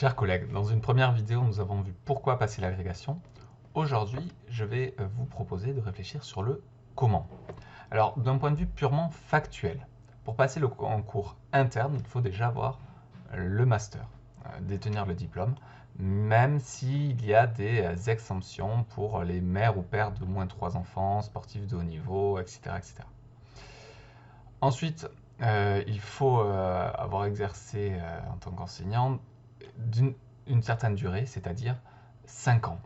Chers collègues, dans une première vidéo, nous avons vu pourquoi passer l'agrégation. Aujourd'hui, je vais vous proposer de réfléchir sur le comment. Alors, d'un point de vue purement factuel, pour passer le concours interne, il faut déjà avoir le master, détenir le diplôme, même s'il y a des exemptions pour les mères ou pères de moins de 3 enfants, sportifs de haut niveau, etc. etc. Ensuite, il faut avoir exercé en tant qu'enseignant d'une certaine durée, c'est-à-dire 5 ans.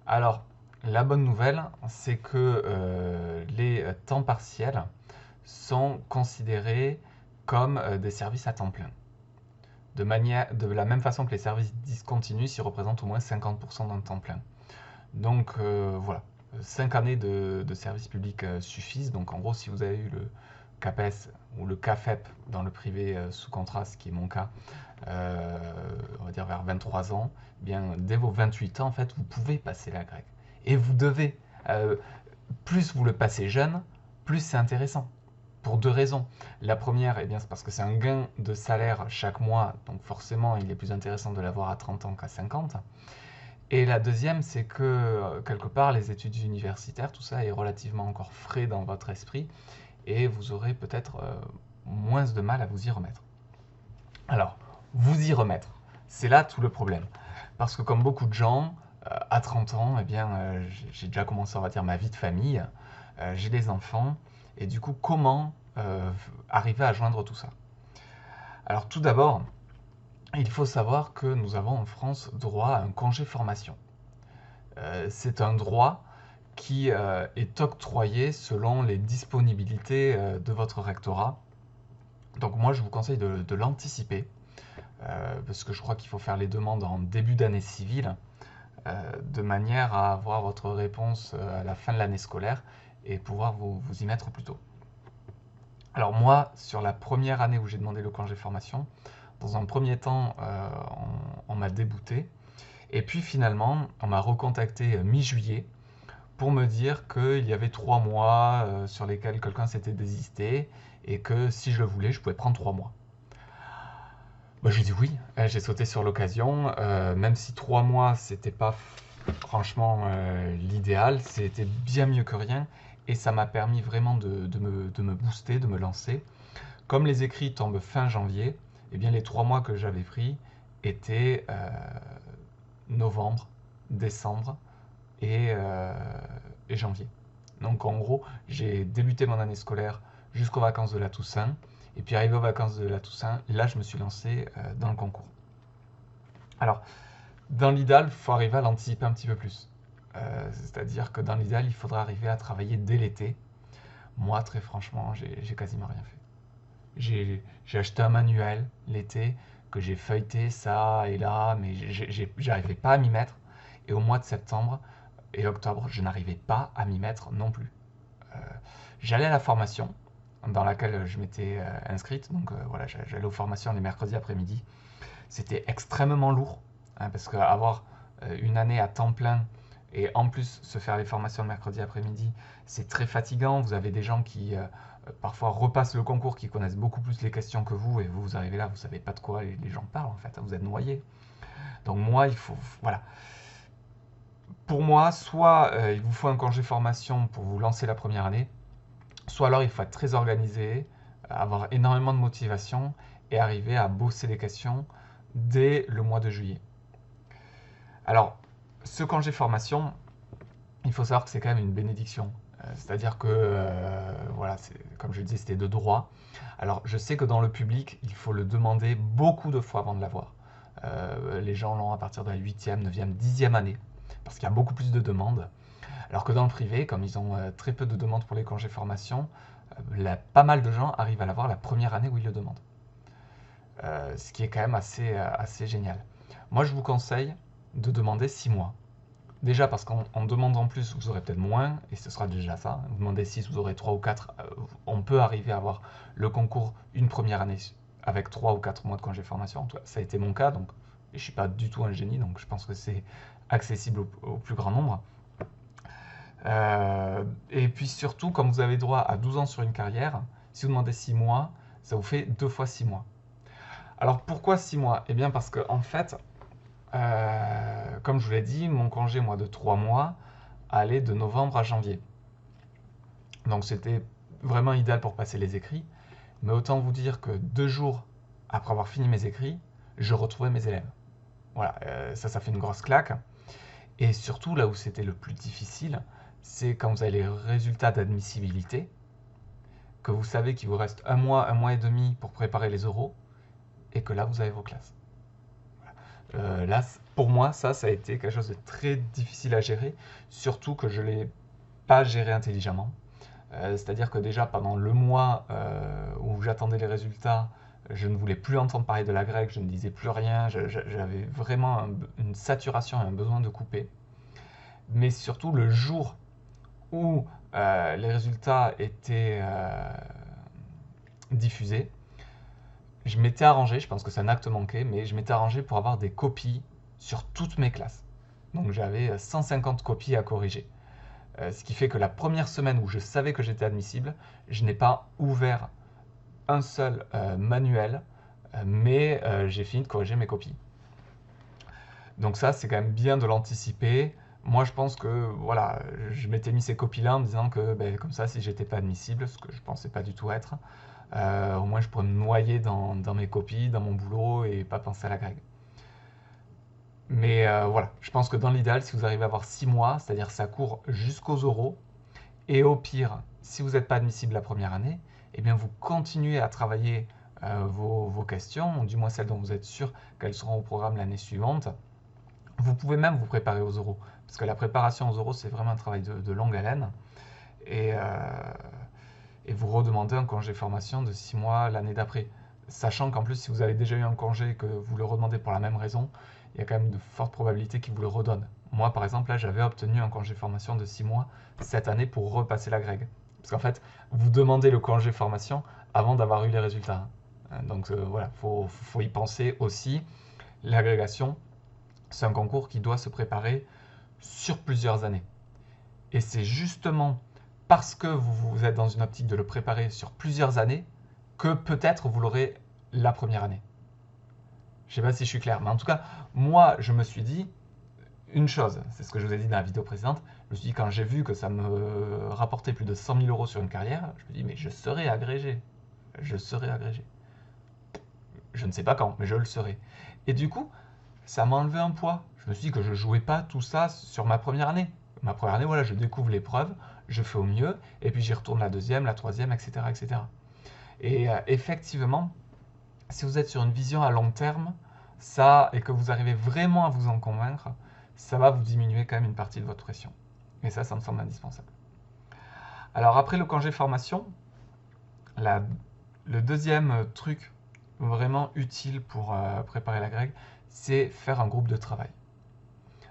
Alors, la bonne nouvelle, c'est que les temps partiels sont considérés comme des services à temps plein. De la même façon que les services discontinus, ils représentent au moins 50% d'un temps plein. Donc voilà, 5 années de service public suffisent. Donc en gros, si vous avez eu le CAPES ou le CAFEP dans le privé sous contrat, ce qui est mon cas, on va dire vers 23 ans, eh bien, dès vos 28 ans, en fait, vous pouvez passer la grecque. Et vous devez. Plus vous le passez jeune, plus c'est intéressant. Pour deux raisons. La première, eh bien, c'est parce que c'est un gain de salaire chaque mois, donc forcément, il est plus intéressant de l'avoir à 30 ans qu'à 50. Et la deuxième, c'est que quelque part, les études universitaires, tout ça est relativement encore frais dans votre esprit, et vous aurez peut-être moins de mal à vous y remettre. Alors, vous y remettre, c'est là tout le problème. Parce que comme beaucoup de gens, à 30 ans, eh bien, j'ai déjà commencé, on va dire, ma vie de famille, j'ai des enfants, et du coup, comment arriver à joindre tout ça? Alors tout d'abord, il faut savoir que nous avons en France droit à un congé formation. C'est un droit qui est octroyé selon les disponibilités de votre rectorat. Donc moi, je vous conseille de l'anticiper, parce que je crois qu'il faut faire les demandes en début d'année civile, de manière à avoir votre réponse à la fin de l'année scolaire et pouvoir vous y mettre plus tôt. Alors moi, sur la première année où j'ai demandé le congé formation, dans un premier temps, on m'a débouté. Et puis finalement, on m'a recontacté mi-juillet pour me dire qu'il y avait 3 mois sur lesquels quelqu'un s'était désisté et que si je le voulais, je pouvais prendre 3 mois. Bah, j'ai dit oui, j'ai sauté sur l'occasion, même si 3 mois, c'était pas franchement l'idéal, c'était bien mieux que rien et ça m'a permis vraiment de me booster, de me lancer. Comme les écrits tombent fin janvier, eh bien les 3 mois que j'avais pris étaient novembre, décembre et janvier. Donc en gros, j'ai débuté mon année scolaire jusqu'aux vacances de la Toussaint. Et puis arrivé aux vacances de la Toussaint, là je me suis lancé dans le concours. Alors, dans l'idéal, il faut arriver à l'anticiper un petit peu plus. C'est-à-dire que dans l'idéal, il faudra arriver à travailler dès l'été. Moi, très franchement, j'ai quasiment rien fait. J'ai acheté un manuel l'été que j'ai feuilleté ça et là, mais j'arrivais pas à m'y mettre. Et au mois de septembre et octobre, je n'arrivais pas à m'y mettre non plus. J'allais à la formation dans laquelle je m'étais inscrite, donc voilà, j'allais aux formations les mercredis après-midi. C'était extrêmement lourd, hein, parce qu'avoir une année à temps plein et en plus se faire les formations le mercredi après-midi, c'est très fatigant. Vous avez des gens qui parfois repassent le concours, qui connaissent beaucoup plus les questions que vous, et vous arrivez là, vous savez pas de quoi les gens parlent en fait, vous êtes noyé. Donc moi, il faut, voilà. Pour moi, soit il vous faut un congé formation pour vous lancer la première année, soit alors il faut être très organisé, avoir énormément de motivation et arriver à bosser les questions dès le mois de juillet. Alors, ce congé formation, il faut savoir que c'est quand même une bénédiction. C'est-à-dire que, voilà, comme je le disais, c'était de droit. Alors, je sais que dans le public, il faut le demander beaucoup de fois avant de l'avoir. Les gens l'ont à partir de la 8e, 9e, 10e année, parce qu'il y a beaucoup plus de demandes. Alors que dans le privé, comme ils ont très peu de demandes pour les congés formation, pas mal de gens arrivent à l'avoir la première année où ils le demandent. Ce qui est quand même assez génial. Moi, je vous conseille de demander 6 mois. Déjà parce qu'en demandant plus, vous aurez peut-être moins, et ce sera déjà ça. Vous demandez 6, vous aurez 3 ou 4. On peut arriver à avoir le concours une première année avec 3 ou 4 mois de congé formation. Ça a été mon cas, donc et je ne suis pas du tout un génie, donc je pense que c'est accessible au plus grand nombre. Et puis surtout, comme vous avez droit à 12 ans sur une carrière, si vous demandez 6 mois, ça vous fait 2 fois 6 mois. Alors pourquoi 6 mois? Eh bien parce que en fait, comme je vous l'ai dit, mon congé, moi, de 3 mois, allait de novembre à janvier. Donc c'était vraiment idéal pour passer les écrits. Mais autant vous dire que 2 jours après avoir fini mes écrits, je retrouvais mes élèves. Voilà, ça fait une grosse claque. Et surtout, là où c'était le plus difficile, c'est quand vous avez les résultats d'admissibilité, que vous savez qu'il vous reste un mois et demi pour préparer les oraux, et que là, vous avez vos classes. Là, pour moi, ça a été quelque chose de très difficile à gérer, surtout que je ne l'ai pas géré intelligemment. C'est-à-dire que déjà, pendant le mois où j'attendais les résultats, je ne voulais plus entendre parler de la grecque, je ne disais plus rien, j'avais vraiment une saturation et un besoin de couper. Mais surtout, le jour où les résultats étaient diffusés, je m'étais arrangé, je pense que c'est un acte manqué, mais je m'étais arrangé pour avoir des copies sur toutes mes classes. Donc j'avais 150 copies à corriger. Ce qui fait que la première semaine où je savais que j'étais admissible, je n'ai pas ouvert un seul manuel, mais j'ai fini de corriger mes copies. Donc ça, c'est quand même bien de l'anticiper. Moi, je pense que voilà, je m'étais mis ces copies-là en me disant que comme ça, si j'étais pas admissible, ce que je pensais pas du tout être, au moins je pourrais me noyer dans mes copies, dans mon boulot et pas penser à la grecque. Mais voilà, je pense que dans l'idéal, si vous arrivez à avoir 6 mois, c'est-à-dire ça court jusqu'aux oraux, et au pire, si vous n'êtes pas admissible la première année, eh bien vous continuez à travailler vos questions, du moins celles dont vous êtes sûr qu'elles seront au programme l'année suivante. Vous pouvez même vous préparer aux oraux, parce que la préparation aux oraux, c'est vraiment un travail de longue haleine. Et vous redemandez un congé formation de 6 mois l'année d'après. Sachant qu'en plus, si vous avez déjà eu un congé et que vous le redemandez pour la même raison, il y a quand même de fortes probabilités qu'il vous le redonne. Moi, par exemple, là, j'avais obtenu un congé formation de 6 mois cette année pour repasser la grecque. Parce qu'en fait, vous demandez le congé formation avant d'avoir eu les résultats. Donc voilà, faut y penser aussi. L'agrégation, c'est un concours qui doit se préparer sur plusieurs années. Et c'est justement parce que vous êtes dans une optique de le préparer sur plusieurs années que peut-être vous l'aurez la première année. Je ne sais pas si je suis clair, mais en tout cas, moi, je me suis dit une chose, c'est ce que je vous ai dit dans la vidéo précédente, je me suis dit quand j'ai vu que ça me rapportait plus de 100 000 euros sur une carrière, je me dis mais je serai agrégé. Je serai agrégé. Je ne sais pas quand, mais je le serai. Et du coup, ça m'a enlevé un poids. Je me suis dit que je ne jouais pas tout ça sur ma première année. Ma première année, voilà, je découvre l'épreuve, je fais au mieux, et puis j'y retourne la deuxième, la troisième, etc. etc. Et effectivement, si vous êtes sur une vision à long terme, ça, et que vous arrivez vraiment à vous en convaincre, ça va vous diminuer quand même une partie de votre pression. Et ça me semble indispensable. Alors après le congé formation, le deuxième truc vraiment utile pour préparer la grecque, c'est faire un groupe de travail.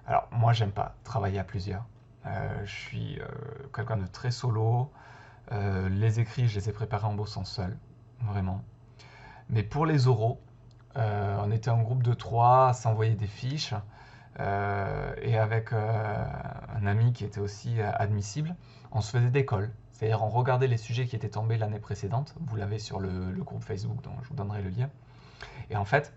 Alors moi, j'aime pas travailler à plusieurs. Je suis quelqu'un de très solo. Les écrits, je les ai préparés en bossant seul, vraiment. Mais pour les oraux, on était un groupe de 3 à s'envoyer des fiches. Et avec un ami qui était aussi admissible, on se faisait des calls. C'est-à-dire on regardait les sujets qui étaient tombés l'année précédente. Vous l'avez sur le groupe Facebook, dont je vous donnerai le lien. Et en fait,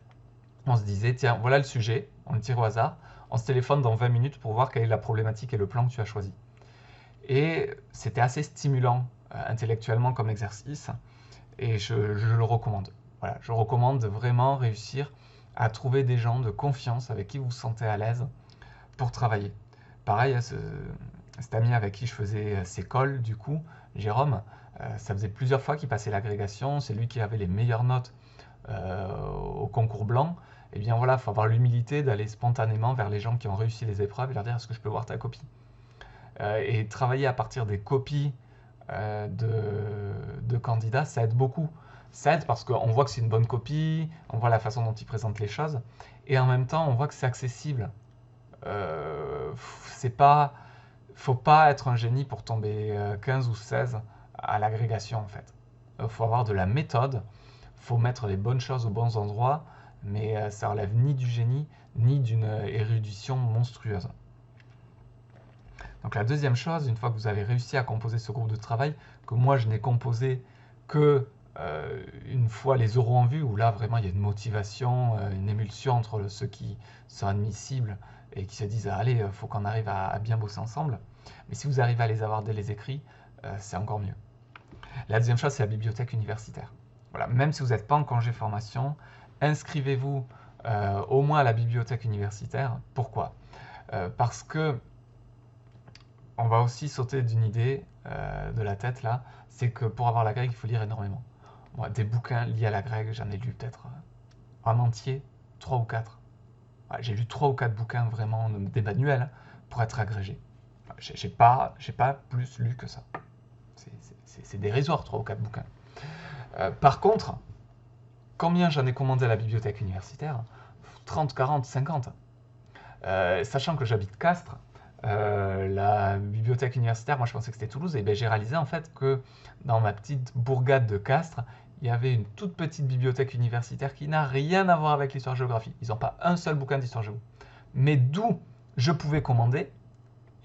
on se disait, tiens, voilà le sujet, on le tire au hasard, on se téléphone dans 20 minutes pour voir quelle est la problématique et le plan que tu as choisi. Et c'était assez stimulant intellectuellement comme exercice, et je le recommande. Voilà, je recommande de vraiment réussir à trouver des gens de confiance avec qui vous vous sentez à l'aise pour travailler. Pareil, cet ami avec qui je faisais ces calls, du coup, Jérôme, ça faisait plusieurs fois qu'il passait l'agrégation, c'est lui qui avait les meilleures notes au concours blanc. Et bien voilà, il faut avoir l'humilité d'aller spontanément vers les gens qui ont réussi les épreuves et leur dire est-ce que je peux voir ta copie et travailler à partir des copies de candidats, ça aide beaucoup. Ça aide parce qu'on voit que c'est une bonne copie, on voit la façon dont ils présentent les choses, et en même temps, on voit que c'est accessible. Faut pas être un génie pour tomber 15 ou 16 à l'agrégation, en fait. Faut avoir de la méthode, faut mettre les bonnes choses aux bons endroits, mais ça relève ni du génie, ni d'une érudition monstrueuse. Donc la deuxième chose, une fois que vous avez réussi à composer ce groupe de travail, que moi je n'ai composé que une fois les oraux en vue, où là vraiment il y a une motivation, une émulsion entre ceux qui sont admissibles et qui se disent allez, il faut qu'on arrive à bien bosser ensemble. Mais si vous arrivez à les avoir dès les écrits, c'est encore mieux. La deuxième chose, c'est la bibliothèque universitaire. Voilà, même si vous n'êtes pas en congé formation, inscrivez-vous au moins à la bibliothèque universitaire. Pourquoi? Parce que on va aussi sauter d'une idée de la tête là, c'est que pour avoir la grecque, il faut lire énormément. Moi, des bouquins liés à la grecque, j'en ai lu peut-être en entier, 3 ou 4. Ouais, j'ai lu 3 ou 4 bouquins vraiment, des manuels, pour être agrégé. J'ai pas plus lu que ça. C'est dérisoire, 3 ou 4 bouquins. Par contre, combien j'en ai commandé à la bibliothèque universitaire? 30, 40, 50. Sachant que j'habite Castres, la bibliothèque universitaire, moi je pensais que c'était Toulouse, et ben, j'ai réalisé en fait que dans ma petite bourgade de Castres, il y avait une toute petite bibliothèque universitaire qui n'a rien à voir avec l'histoire-géographie. Ils n'ont pas un seul bouquin d'histoire-géo. Mais d'où je pouvais commander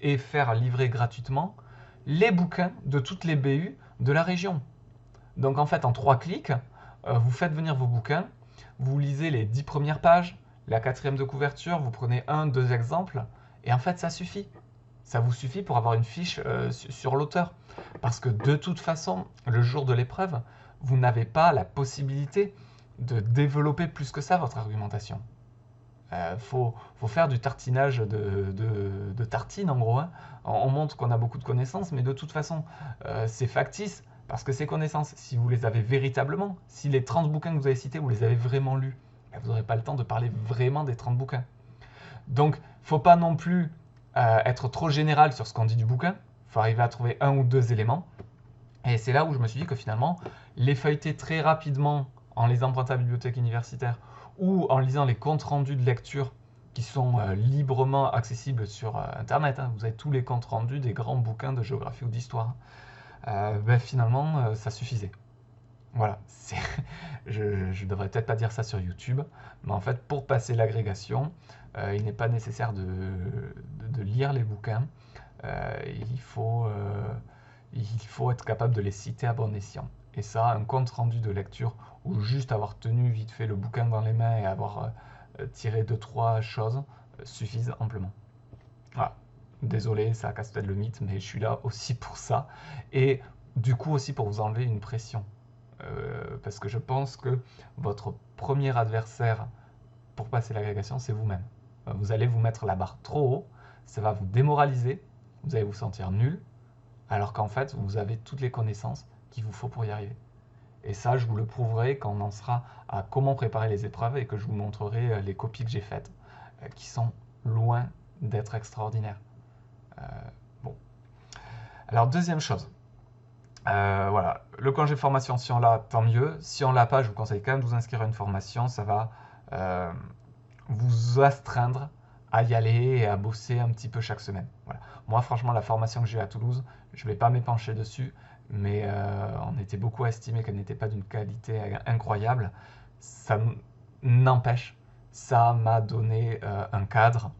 et faire livrer gratuitement les bouquins de toutes les BU de la région. Donc en fait, en 3 clics, vous faites venir vos bouquins, vous lisez les 10 premières pages, la 4e de couverture, vous prenez 1-2 exemples, et en fait, ça suffit. Ça vous suffit pour avoir une fiche sur l'auteur. Parce que de toute façon, le jour de l'épreuve, vous n'avez pas la possibilité de développer plus que ça votre argumentation. Faut faire du tartinage de tartine, en gros. Hein. On montre qu'on a beaucoup de connaissances, mais de toute façon, c'est factice. Parce que ces connaissances, si vous les avez véritablement, si les 30 bouquins que vous avez cités, vous les avez vraiment lus, vous n'aurez pas le temps de parler vraiment des 30 bouquins. Donc, faut pas non plus être trop général sur ce qu'on dit du bouquin. Il faut arriver à trouver 1 ou 2 éléments. Et c'est là où je me suis dit que finalement, les feuilleter très rapidement en les empruntant à la bibliothèque universitaire ou en lisant les comptes rendus de lecture qui sont librement accessibles sur Internet. Hein. Vous avez tous les comptes rendus des grands bouquins de géographie ou d'histoire. Ben, finalement, ça suffisait. Voilà, je devrais peut-être pas dire ça sur YouTube, mais en fait, pour passer l'agrégation, il n'est pas nécessaire de lire les bouquins. Il faut être capable de les citer à bon escient. Et ça, un compte rendu de lecture ou juste avoir tenu vite fait le bouquin dans les mains et avoir tiré 2-3 choses suffisent amplement. Voilà. Désolé, ça casse peut-être le mythe, mais je suis là aussi pour ça. Et du coup aussi pour vous enlever une pression. Parce que je pense que votre premier adversaire pour passer l'agrégation, c'est vous-même. Vous allez vous mettre la barre trop haut, ça va vous démoraliser, vous allez vous sentir nul, alors qu'en fait, vous avez toutes les connaissances qu'il vous faut pour y arriver. Et ça, je vous le prouverai quand on en sera à comment préparer les épreuves et que je vous montrerai les copies que j'ai faites, qui sont loin d'être extraordinaires. Bon. Alors, deuxième chose. Voilà, le congé de formation, si on l'a, tant mieux. Si on l'a pas, je vous conseille quand même de vous inscrire à une formation. Ça va vous astreindre à y aller et à bosser un petit peu chaque semaine. Voilà. Moi, franchement, la formation que j'ai à Toulouse, je ne vais pas m'épancher dessus, mais on était beaucoup à estimer qu'elle n'était pas d'une qualité incroyable. Ça n'empêche, ça m'a donné un cadre.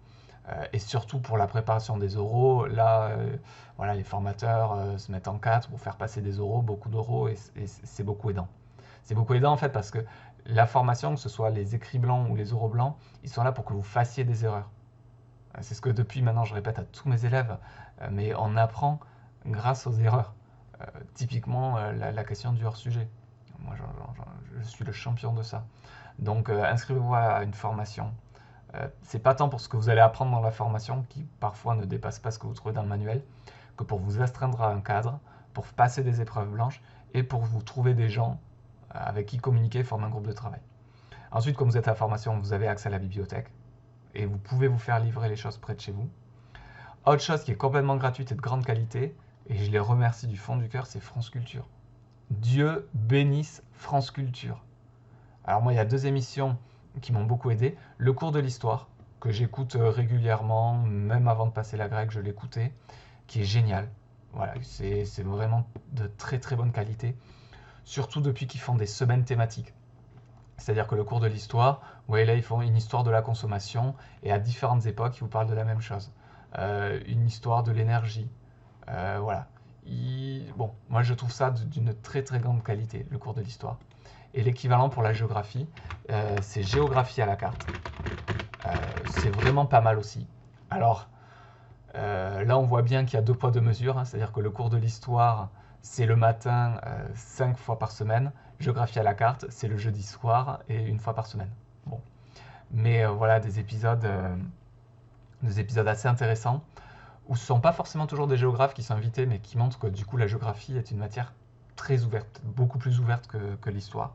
Et surtout pour la préparation des oraux, là, voilà, les formateurs se mettent en 4 pour faire passer des oraux, beaucoup d'oraux, et c'est beaucoup aidant. C'est beaucoup aidant en fait parce que la formation, que ce soit les écrits blancs ou les oraux blancs, ils sont là pour que vous fassiez des erreurs. C'est ce que depuis maintenant je répète à tous mes élèves, mais on apprend grâce aux erreurs. Typiquement la question du hors-sujet. Moi je suis le champion de ça. Donc inscrivez-vous à une formation. C'est pas tant pour ce que vous allez apprendre dans la formation, qui parfois ne dépasse pas ce que vous trouvez dans le manuel, que pour vous astreindre à un cadre, pour passer des épreuves blanches et pour vous trouver des gens avec qui communiquer, former un groupe de travail. Ensuite, comme vous êtes à la formation, vous avez accès à la bibliothèque et vous pouvez vous faire livrer les choses près de chez vous. Autre chose qui est complètement gratuite et de grande qualité, et je les remercie du fond du cœur, c'est France Culture. Dieu bénisse France Culture. Alors moi, il y a 2 émissions qui m'ont beaucoup aidé. Le cours de l'histoire, que j'écoute régulièrement, même avant de passer la grecque, je l'écoutais, qui est génial. Voilà, c'est vraiment de très très bonne qualité, surtout depuis qu'ils font des semaines thématiques. C'est-à-dire que le cours de l'histoire, ouais, là ils font une histoire de la consommation, et à différentes époques, ils vous parlent de la même chose. Une histoire de l'énergie, voilà. bon, moi je trouve ça d'une très très grande qualité, le cours de l'histoire. Et l'équivalent pour la géographie, c'est géographie à la carte. C'est vraiment pas mal aussi. Alors, là, on voit bien qu'il y a 2 poids 2 mesures, hein, c'est-à-dire que le cours de l'histoire, c'est le matin 5 fois par semaine. Géographie à la carte, c'est le jeudi soir et 1 fois par semaine. Bon. Mais voilà, des épisodes assez intéressants où ce ne sont pas forcément toujours des géographes qui sont invités, mais qui montrent que du coup la géographie est une matière très ouverte, beaucoup plus ouverte que l'histoire,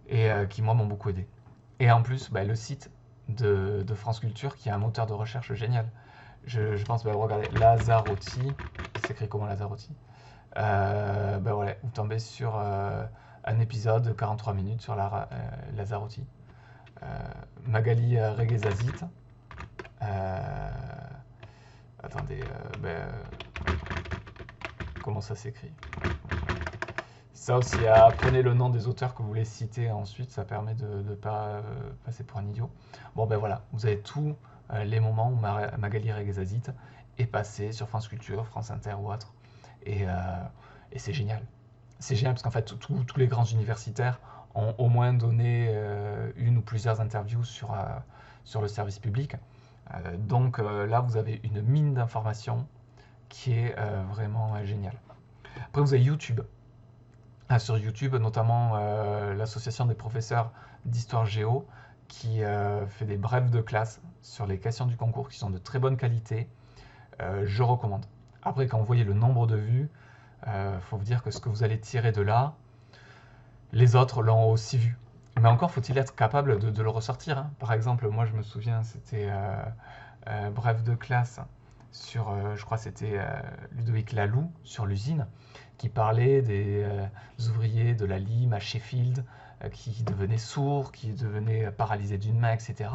et qui moi m'ont beaucoup aidé. Et en plus, le site de France Culture qui a un moteur de recherche génial. Je pense, regardez, Lazarotti, il s'écrit comment Lazarotti voilà, vous tombez sur un épisode de 43 minutes sur Lazarotti. Magali Reguezazit. Attendez, comment ça s'écrit? Ça aussi, apprenez le nom des auteurs que vous voulez citer ensuite, ça permet de ne pas passer pour un idiot. Bon, voilà, vous avez tous les moments où Magali Reguezazit est passée sur France Culture, France Inter ou autre. Et c'est génial. C'est génial parce qu'en fait, tous les grands universitaires ont au moins donné une ou plusieurs interviews sur le service public. Donc là, vous avez une mine d'informations qui est vraiment géniale. Après, vous avez YouTube. Sur YouTube, notamment l'association des professeurs d'histoire géo qui fait des brèves de classe sur les questions du concours qui sont de très bonne qualité. Je recommande. Après, quand vous voyez le nombre de vues, faut vous dire que ce que vous allez tirer de là, les autres l'ont aussi vu. Mais encore faut-il être capable de le ressortir, hein. Par exemple, moi je me souviens, c'était bref de classe sur, je crois que c'était Ludovic Laloux sur l'usine, qui parlait des ouvriers de la lime à Sheffield, qui devenaient sourds, qui devenaient paralysés d'une main, etc.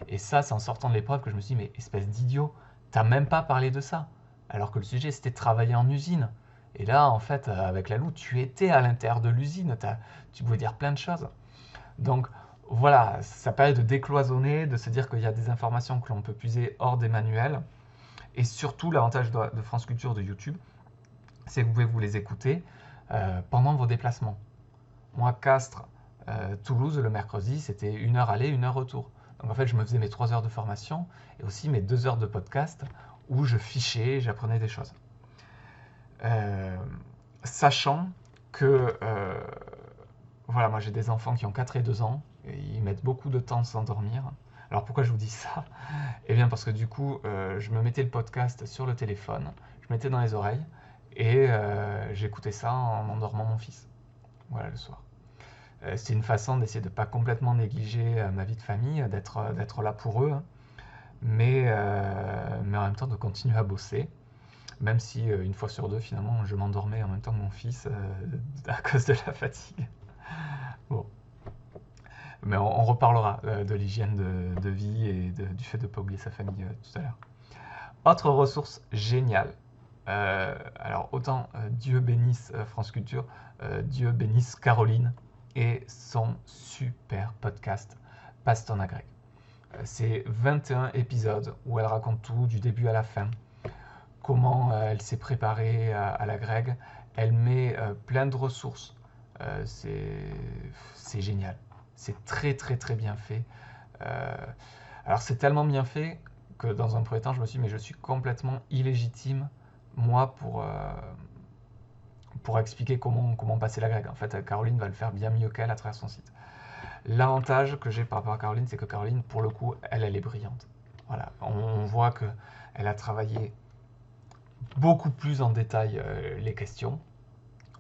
Et ça, c'est en sortant de l'épreuve que je me suis dit, mais espèce d'idiot, t'as même pas parlé de ça. Alors que le sujet, c'était travailler en usine. Et là, en fait, avec Laloux, tu étais à l'intérieur de l'usine, tu pouvais dire plein de choses. Donc, voilà, ça permet de décloisonner, de se dire qu'il y a des informations que l'on peut puiser hors des manuels. Et surtout, l'avantage de France Culture, de YouTube, c'est que vous pouvez vous les écouter pendant vos déplacements. Moi, Castres, Toulouse, le mercredi, c'était 1 heure aller, 1 heure retour. Donc en fait, je me faisais mes 3 heures de formation et aussi mes 2 heures de podcast où je fichais, j'apprenais des choses. Sachant que, voilà, moi j'ai des enfants qui ont 4 et 2 ans, et ils mettent beaucoup de temps à s'endormir. Alors pourquoi je vous dis ça? Eh bien parce que du coup, je me mettais le podcast sur le téléphone, je mettais dans les oreilles, et j'écoutais ça en endormant mon fils. Voilà, le soir. C'est une façon d'essayer de ne pas complètement négliger ma vie de famille, d'être là pour eux, hein, mais en même temps de continuer à bosser. Même si, 1 fois sur 2, finalement, je m'endormais en même temps que mon fils à cause de la fatigue. Bon. Mais on reparlera de l'hygiène de vie et du fait de ne pas oublier sa famille tout à l'heure. Autre ressource géniale. Alors, autant Dieu bénisse France Culture, Dieu bénisse Caroline et son super podcast Passe ton agrég. C'est 21 épisodes où elle raconte tout du début à la fin. Comment elle s'est préparée à l'agrég. Elle met plein de ressources. C'est génial. C'est très très très bien fait. Alors c'est tellement bien fait que dans un premier temps je me suis dit mais je suis complètement illégitime moi pour expliquer comment passer l'agrég. En fait Caroline va le faire bien mieux qu'elle à travers son site. L'avantage que j'ai par rapport à Caroline, c'est que Caroline pour le coup elle est brillante. Voilà, on voit qu'elle a travaillé beaucoup plus en détail les questions.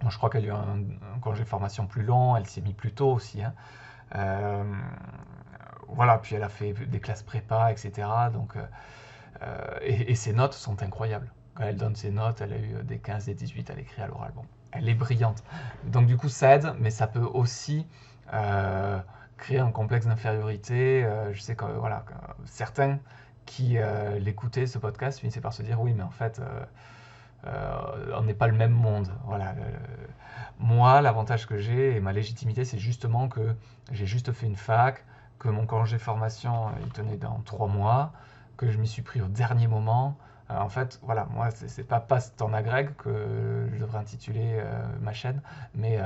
Bon, je crois qu'elle a eu un congé de formation plus long, elle s'est mise plus tôt aussi, hein. Voilà, puis elle a fait des classes prépa, etc. Donc, et ses notes sont incroyables. Quand elle donne ses notes, elle a eu des 15, des 18 à l'écrit, à l'oral. Bon, elle est brillante. Donc du coup, ça aide, mais ça peut aussi créer un complexe d'infériorité. Je sais que voilà, certains qui l'écoutaient, ce podcast, finissaient par se dire oui, mais en fait, on n'est pas le même monde. Voilà. Moi, l'avantage que j'ai et ma légitimité, c'est justement que j'ai juste fait une fac, que mon congé formation, il tenait dans 3 mois, que je m'y suis pris au dernier moment. En fait, voilà, moi, c'est pas passe ton agrég que je devrais intituler ma chaîne, mais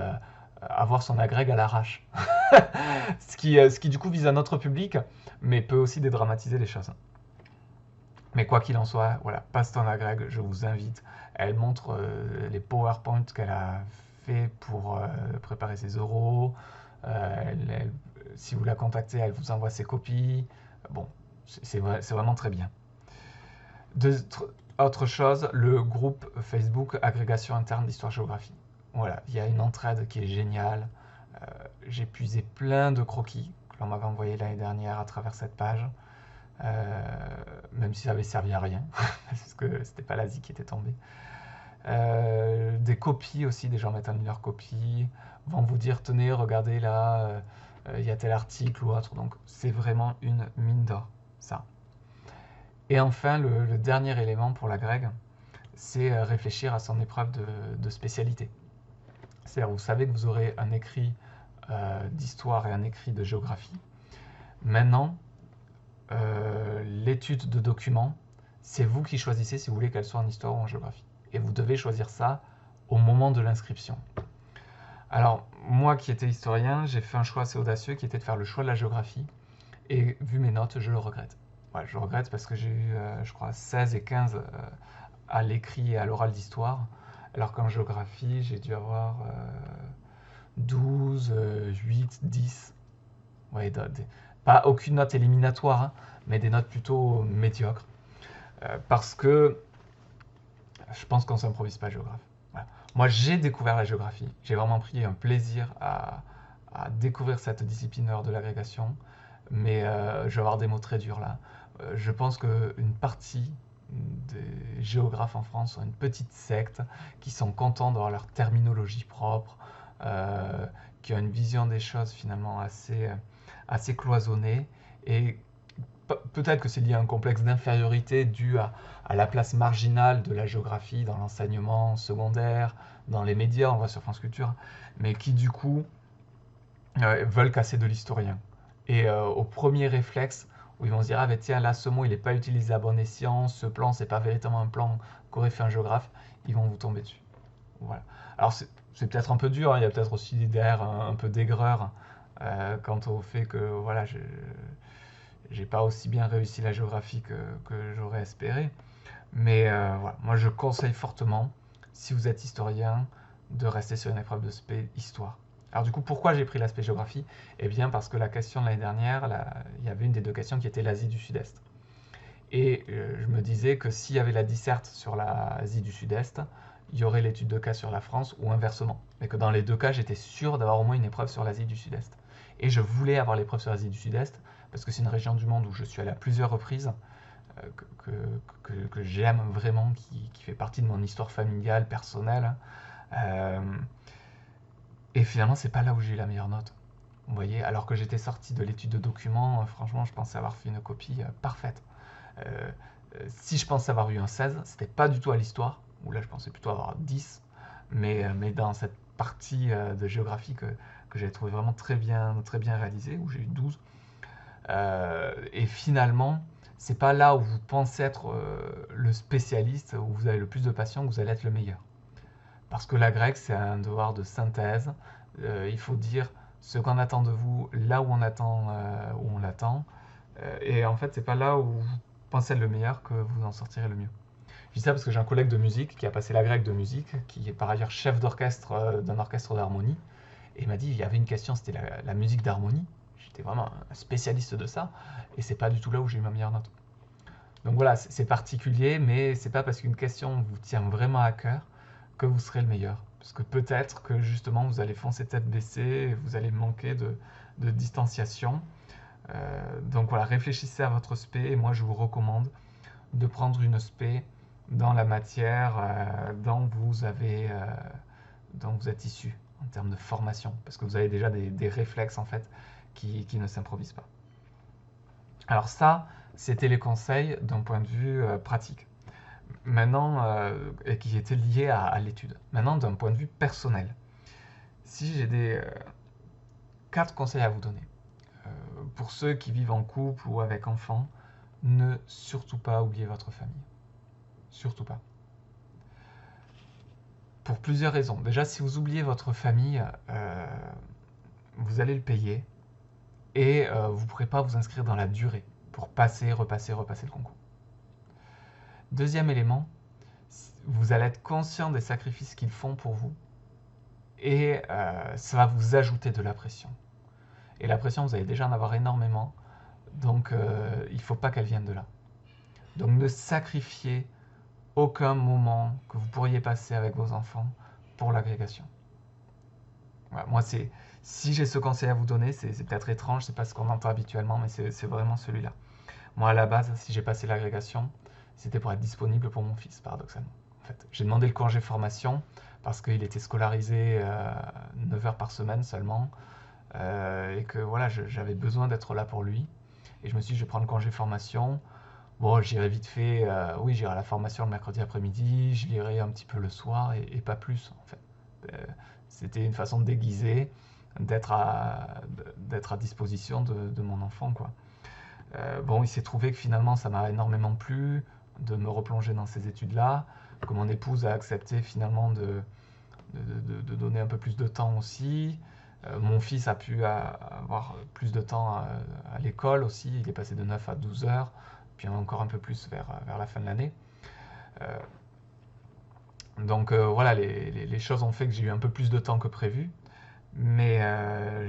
avoir son agrég à l'arrache. Ce qui du coup vise un autre public, mais peut aussi dédramatiser les choses. Mais quoi qu'il en soit, voilà, passe ton agrég, je vous invite. Elle montre les PowerPoint qu'elle a fait pour préparer ses euros. Si vous la contactez, elle vous envoie ses copies. Bon, c'est vraiment très bien. Autre chose, le groupe Facebook Agrégation interne d'histoire-géographie. Voilà, il y a une entraide qui est géniale. J'ai puisé plein de croquis que l'on m'avait envoyés l'année dernière à travers cette page, même si ça avait servi à rien, parce que c'était pas l'Asie qui était tombée. Des copies aussi, des gens mettent en ligne leurs copies, vont vous dire tenez, regardez là, il y a tel article ou autre. Donc c'est vraiment une mine d'or, ça. Et enfin, le dernier élément pour l'agrég, c'est réfléchir à son épreuve de spécialité. C'est-à-dire, vous savez que vous aurez un écrit d'histoire et un écrit de géographie. Maintenant, l'étude de documents, c'est vous qui choisissez si vous voulez qu'elle soit en histoire ou en géographie. Et vous devez choisir ça au moment de l'inscription. Alors, moi qui étais historien, j'ai fait un choix assez audacieux qui était de faire le choix de la géographie. Et vu mes notes, je le regrette. Ouais, je le regrette parce que j'ai eu, je crois, 16 et 15 à l'écrit et à l'oral d'histoire. Alors qu'en géographie, j'ai dû avoir 12, 8, 10. Ouais, pas aucune note éliminatoire, hein, mais des notes plutôt médiocres. Parce que je pense qu'on ne s'improvise pas géographe. Voilà. Moi, j'ai découvert la géographie. J'ai vraiment pris un plaisir à découvrir cette discipline de l'agrégation. Mais je vais avoir des mots très durs là. Je pense qu'une partie des géographes en France sont une petite secte qui sont contents d'avoir leur terminologie propre, qui ont une vision des choses finalement assez cloisonnée. Et peut-être que c'est lié à un complexe d'infériorité dû à la place marginale de la géographie dans l'enseignement secondaire, dans les médias, on voit sur France Culture, mais qui du coup veulent casser de l'historien. Et au premier réflexe, où ils vont se dire, ah ben tiens, là, ce mot, il n'est pas utilisé à bon escient, ce plan, c'est pas véritablement un plan qu'aurait fait un géographe, ils vont vous tomber dessus. Voilà. Alors, c'est peut-être un peu dur, hein, il y a peut-être aussi derrière un peu d'aigreur quant au fait que, voilà, j'ai pas aussi bien réussi la géographie que j'aurais espéré. Mais voilà, moi, je conseille fortement, si vous êtes historien, de rester sur une épreuve de spé histoire. Alors du coup, pourquoi j'ai pris l'aspect géographie? Eh bien parce que la question de l'année dernière, il y avait une des deux questions qui était l'Asie du Sud-Est. Et je me disais que s'il y avait la disserte sur l'Asie du Sud-Est, il y aurait l'étude de cas sur la France ou inversement. Mais que dans les deux cas, j'étais sûr d'avoir au moins une épreuve sur l'Asie du Sud-Est. Et je voulais avoir l'épreuve sur l'Asie du Sud-Est parce que c'est une région du monde où je suis allé à plusieurs reprises, que j'aime vraiment, qui fait partie de mon histoire familiale, personnelle. Et finalement, c'est pas là où j'ai eu la meilleure note. Vous voyez, alors que j'étais sorti de l'étude de documents, franchement, je pensais avoir fait une copie parfaite. Si je pensais avoir eu un 16, c'était pas du tout à l'histoire, où là je pensais plutôt avoir 10, mais dans cette partie de géographie que j'ai trouvé vraiment très bien réalisée, où j'ai eu 12. Et finalement, c'est pas là où vous pensez être le spécialiste, où vous avez le plus de passion, que vous allez être le meilleur. Parce que la grecque, c'est un devoir de synthèse. Il faut dire ce qu'on attend de vous, là où on l'attend. Et en fait, c'est pas là où vous pensez être le meilleur que vous en sortirez le mieux. Je dis ça parce que j'ai un collègue de musique qui a passé la grecque de musique, qui est par ailleurs chef d'orchestre d'un orchestre d'harmonie. Et il m'a dit, il y avait une question, c'était la musique d'harmonie. J'étais vraiment un spécialiste de ça. Et c'est pas du tout là où j'ai eu ma meilleure note. Donc voilà, c'est particulier, mais c'est pas parce qu'une question vous tient vraiment à cœur que vous serez le meilleur. Parce que peut-être que justement vous allez foncer tête baissée, vous allez manquer de distanciation. Donc voilà, réfléchissez à votre spé et moi je vous recommande de prendre une spé dans la matière dont vous êtes issu en termes de formation. Parce que vous avez déjà des réflexes en fait qui ne s'improvisent pas. Alors ça, c'était les conseils d'un point de vue pratique. Maintenant, et qui étaient liés à l'étude. Maintenant, d'un point de vue personnel, si j'ai 4 conseils à vous donner, pour ceux qui vivent en couple ou avec enfants, ne surtout pas oublier votre famille. Surtout pas. Pour plusieurs raisons. Déjà, si vous oubliez votre famille, vous allez le payer et vous ne pourrez pas vous inscrire dans la durée pour passer, repasser le concours. Deuxième élément, vous allez être conscient des sacrifices qu'ils font pour vous et ça va vous ajouter de la pression. Et la pression, vous allez déjà en avoir énormément, donc il ne faut pas qu'elle vienne de là. Donc ne sacrifiez aucun moment que vous pourriez passer avec vos enfants pour l'agrégation. Voilà, moi, si j'ai ce conseil à vous donner, c'est peut-être étrange, c'est pas ce qu'on entend habituellement, mais c'est vraiment celui-là. Moi, à la base, si j'ai passé l'agrégation, c'était pour être disponible pour mon fils, paradoxalement. En fait, j'ai demandé le congé formation parce qu'il était scolarisé 9 heures par semaine seulement et que voilà, j'avais besoin d'être là pour lui. Et je me suis dit, je vais prendre le congé formation. Bon, j'irai vite fait, oui, j'irai à la formation le mercredi après-midi, je lirai un petit peu le soir et pas plus, en fait. C'était une façon de déguiser, d'être à disposition de mon enfant, quoi. Bon, il s'est trouvé que finalement, ça m'a énormément plu de me replonger dans ces études-là, que mon épouse a accepté finalement de donner un peu plus de temps aussi. Mon fils a pu avoir plus de temps à l'école aussi, il est passé de 9 à 12 heures, puis encore un peu plus vers la fin de l'année. Donc voilà, les choses ont fait que j'ai eu un peu plus de temps que prévu, mais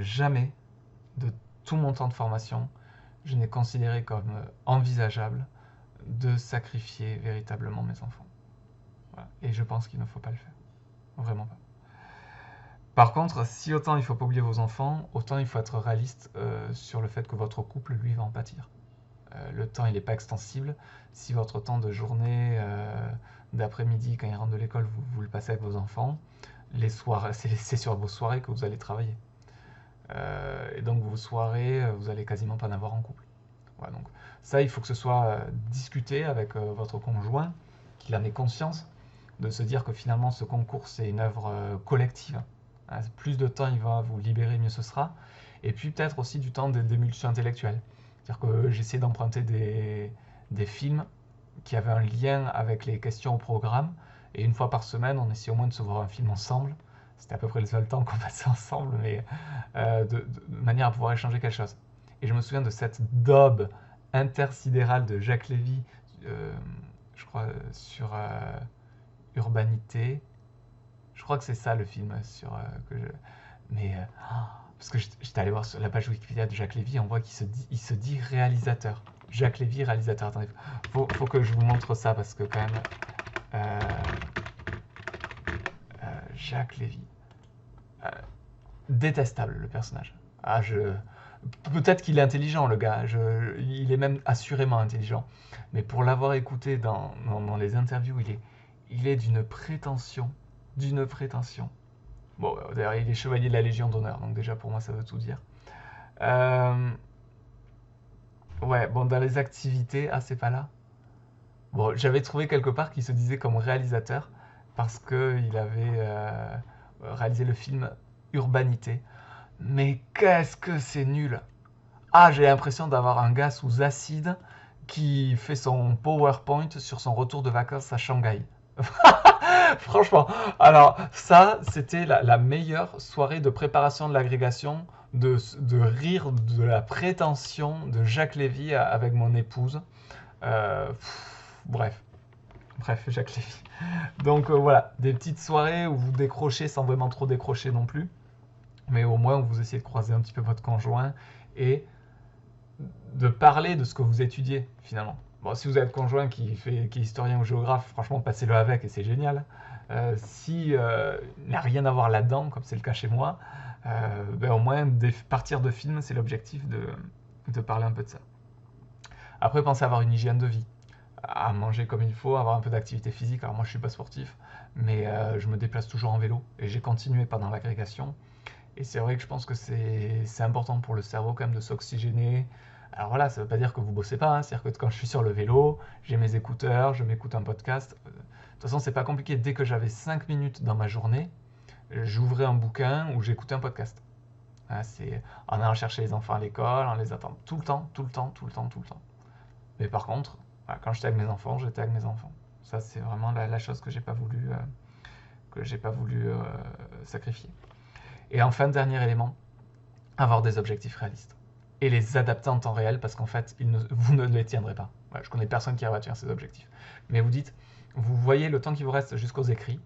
jamais de tout mon temps de formation, je n'ai considéré comme envisageable de sacrifier véritablement mes enfants. Voilà. Et je pense qu'il ne faut pas le faire. Vraiment pas. Par contre, si autant il ne faut pas oublier vos enfants, autant il faut être réaliste sur le fait que votre couple, lui, va en pâtir. Le temps, il n'est pas extensible. Si votre temps de journée, d'après-midi, quand ils rentrent de l'école, vous le passez avec vos enfants, les soirées, c'est sur vos soirées que vous allez travailler. Et donc vos soirées, vous allez quasiment pas en avoir en couple. Voilà, donc ça, il faut que ce soit discuté avec votre conjoint, qu'il en ait conscience, de se dire que finalement ce concours c'est une œuvre collective. Hein, plus de temps il va vous libérer, mieux ce sera. Et puis peut-être aussi du temps d'émulsion intellectuelle. C'est-à-dire que j'essaie d'emprunter des films qui avaient un lien avec les questions au programme. Et une fois par semaine, on essaie au moins de se voir un film ensemble. C'était à peu près le seul temps qu'on passait ensemble, mais de manière à pouvoir échanger quelque chose. Et je me souviens de cette daube intersidérale de Jacques Lévy, je crois, sur Urbanité. Je crois que c'est ça le film sur mais parce que j'étais allé voir sur la page Wikipédia de Jacques Lévy, on voit qu'il se dit réalisateur. Jacques Lévy, réalisateur. Attendez, faut que je vous montre ça parce que quand même Jacques Lévy, détestable le personnage. Peut-être qu'il est intelligent le gars, il est même assurément intelligent, mais pour l'avoir écouté dans les interviews, il est d'une prétention. Bon, d'ailleurs, il est chevalier de la Légion d'honneur, donc déjà pour moi ça veut tout dire. Ouais, bon, dans les activités, c'est pas là. Bon, j'avais trouvé quelque part qu'il se disait comme réalisateur parce qu'il avait réalisé le film Urbanité. Mais qu'est-ce que c'est nul! J'ai l'impression d'avoir un gars sous acide qui fait son PowerPoint sur son retour de vacances à Shanghai. Franchement, alors ça, c'était la meilleure soirée de préparation de l'agrégation, de rire de la prétention de Jacques Lévy avec mon épouse. Bref, Jacques Lévy. Donc voilà, des petites soirées où vous décrochez sans vraiment trop décrocher non plus, mais au moins où vous essayez de croiser un petit peu votre conjoint et de parler de ce que vous étudiez finalement. Bon, si vous avez le conjoint qui est historien ou géographe, franchement, passez-le avec et c'est génial. Si il n'y a rien à voir là-dedans, comme c'est le cas chez moi, au moins partir de film, c'est l'objectif de parler un peu de ça. Après, pensez à avoir une hygiène de vie, à manger comme il faut, avoir un peu d'activité physique. Alors moi, je ne suis pas sportif, mais je me déplace toujours en vélo et j'ai continué pendant l'agrégation. Et c'est vrai que je pense que c'est important pour le cerveau quand même de s'oxygéner. Alors voilà, ça ne veut pas dire que vous bossez pas, c'est-à-dire que quand je suis sur le vélo, j'ai mes écouteurs, je m'écoute un podcast. De toute façon, c'est pas compliqué. Dès que j'avais 5 minutes dans ma journée, j'ouvrais un bouquin ou j'écoutais un podcast. C'est en allant chercher les enfants à l'école, en les attendant tout le temps. Mais par contre, voilà, quand j'étais avec mes enfants, j'étais avec mes enfants. Ça, c'est vraiment la chose que j'ai pas voulu, sacrifier. Et enfin, dernier élément, avoir des objectifs réalistes. Et les adapter en temps réel, parce qu'en fait, vous ne les tiendrez pas. Voilà, je connais personne qui arrive à tenir ces objectifs. Mais vous dites, vous voyez le temps qui vous reste jusqu'aux écrits,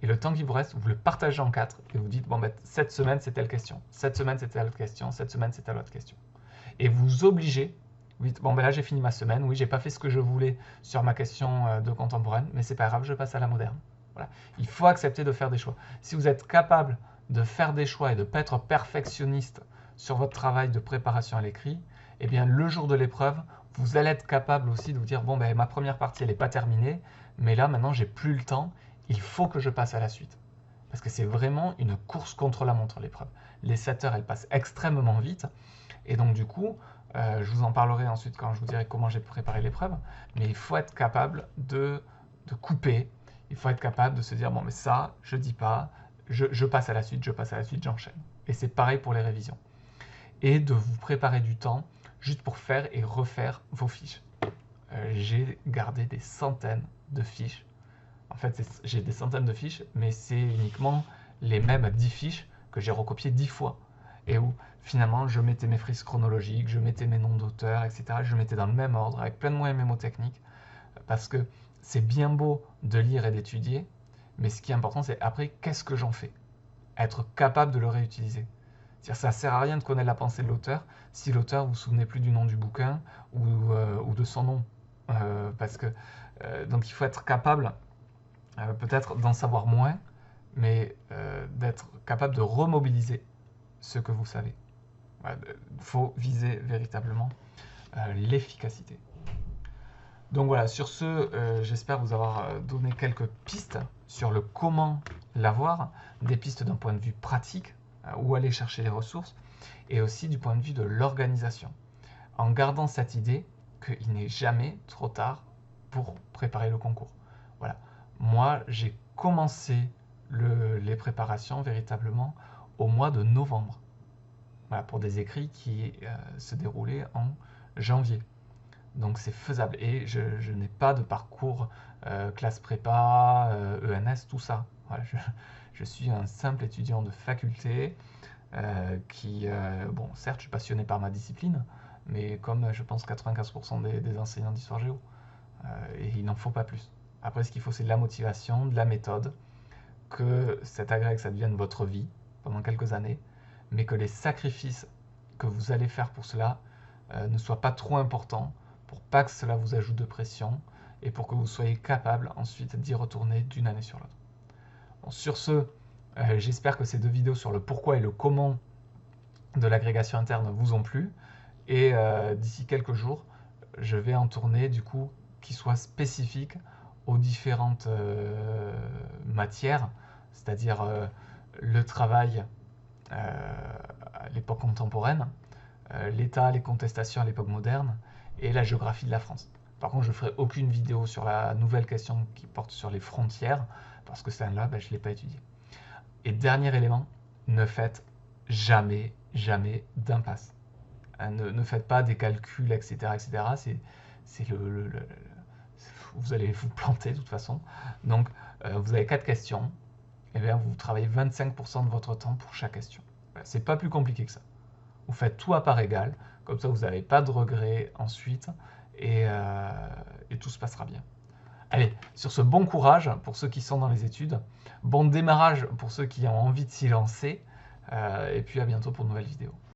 et le temps qui vous reste, vous le partagez en 4, et vous dites, bon, ben, cette semaine, c'est telle question, cette semaine, c'est telle question, cette semaine, c'est telle autre question. Et vous obligez, vous dites, bon, ben là, j'ai fini ma semaine, oui, j'ai pas fait ce que je voulais sur ma question de contemporaine, mais c'est pas grave, je passe à la moderne. Voilà. Il faut accepter de faire des choix. Si vous êtes capable de faire des choix et de ne pas être perfectionniste sur votre travail de préparation à l'écrit, eh bien, le jour de l'épreuve, vous allez être capable aussi de vous dire, bon, ben, ma première partie, elle n'est pas terminée, mais là, maintenant, j'ai plus le temps, il faut que je passe à la suite. Parce que c'est vraiment une course contre la montre, l'épreuve. Les 7 heures, elles passent extrêmement vite, et donc, du coup, je vous en parlerai ensuite quand je vous dirai comment j'ai préparé l'épreuve, mais il faut être capable de couper, il faut être capable de se dire, bon, mais ça, je dis pas, je passe à la suite, j'enchaîne. Et c'est pareil pour les révisions. Et de vous préparer du temps juste pour faire et refaire vos fiches. J'ai gardé des centaines de fiches. En fait, j'ai des centaines de fiches, mais c'est uniquement les mêmes 10 fiches que j'ai recopiées 10 fois. Et où finalement, je mettais mes frises chronologiques, je mettais mes noms d'auteurs, etc. Je mettais dans le même ordre, avec plein de moyens mémotechniques, parce que c'est bien beau de lire et d'étudier, mais ce qui est important, c'est après, qu'est-ce que j'en fais? Être capable de le réutiliser. C'est-à-dire, ça ne sert à rien de connaître la pensée de l'auteur si l'auteur, vous ne vous souvenez plus du nom du bouquin ou de son nom. Donc, il faut être capable, peut-être, d'en savoir moins, mais d'être capable de remobiliser ce que vous savez. Il faut viser véritablement l'efficacité. Donc voilà, sur ce, j'espère vous avoir donné quelques pistes sur le comment l'avoir, des pistes d'un point de vue pratique, où aller chercher les ressources, et aussi du point de vue de l'organisation, en gardant cette idée qu'il n'est jamais trop tard pour préparer le concours. Voilà, moi j'ai commencé les préparations véritablement au mois de novembre, voilà, pour des écrits qui se déroulaient en janvier. Donc c'est faisable. Et je n'ai pas de parcours classe prépa, ENS, tout ça. Voilà, je suis un simple étudiant de faculté qui, bon, certes, je suis passionné par ma discipline, mais comme je pense 95% des enseignants d'histoire géo. Et il n'en faut pas plus. Après, ce qu'il faut, c'est de la motivation, de la méthode, que cet agrég, ça devienne votre vie pendant quelques années, mais que les sacrifices que vous allez faire pour cela ne soient pas trop importants, pour pas que cela vous ajoute de pression et pour que vous soyez capable ensuite d'y retourner d'une année sur l'autre. Bon, sur ce, j'espère que ces 2 vidéos sur le pourquoi et le comment de l'agrégation interne vous ont plu, et d'ici quelques jours, je vais en tourner du coup qui soient spécifiques aux différentes matières, c'est-à-dire le travail à l'époque contemporaine, l'État, les contestations à l'époque moderne, et la géographie de la France. Par contre, je ne ferai aucune vidéo sur la nouvelle question qui porte sur les frontières, parce que celle-là, je ne l'ai pas étudiée. Et dernier élément, ne faites jamais, jamais d'impasse. Ne faites pas des calculs, etc. etc. Vous allez vous planter de toute façon. Donc, vous avez 4 questions, et bien vous travaillez 25% de votre temps pour chaque question. C'est pas plus compliqué que ça. Vous faites tout à part égale, comme ça vous n'avez pas de regrets ensuite, et tout se passera bien. Allez, sur ce, bon courage pour ceux qui sont dans les études, bon démarrage pour ceux qui ont envie de s'y lancer, et puis à bientôt pour de nouvelles vidéos.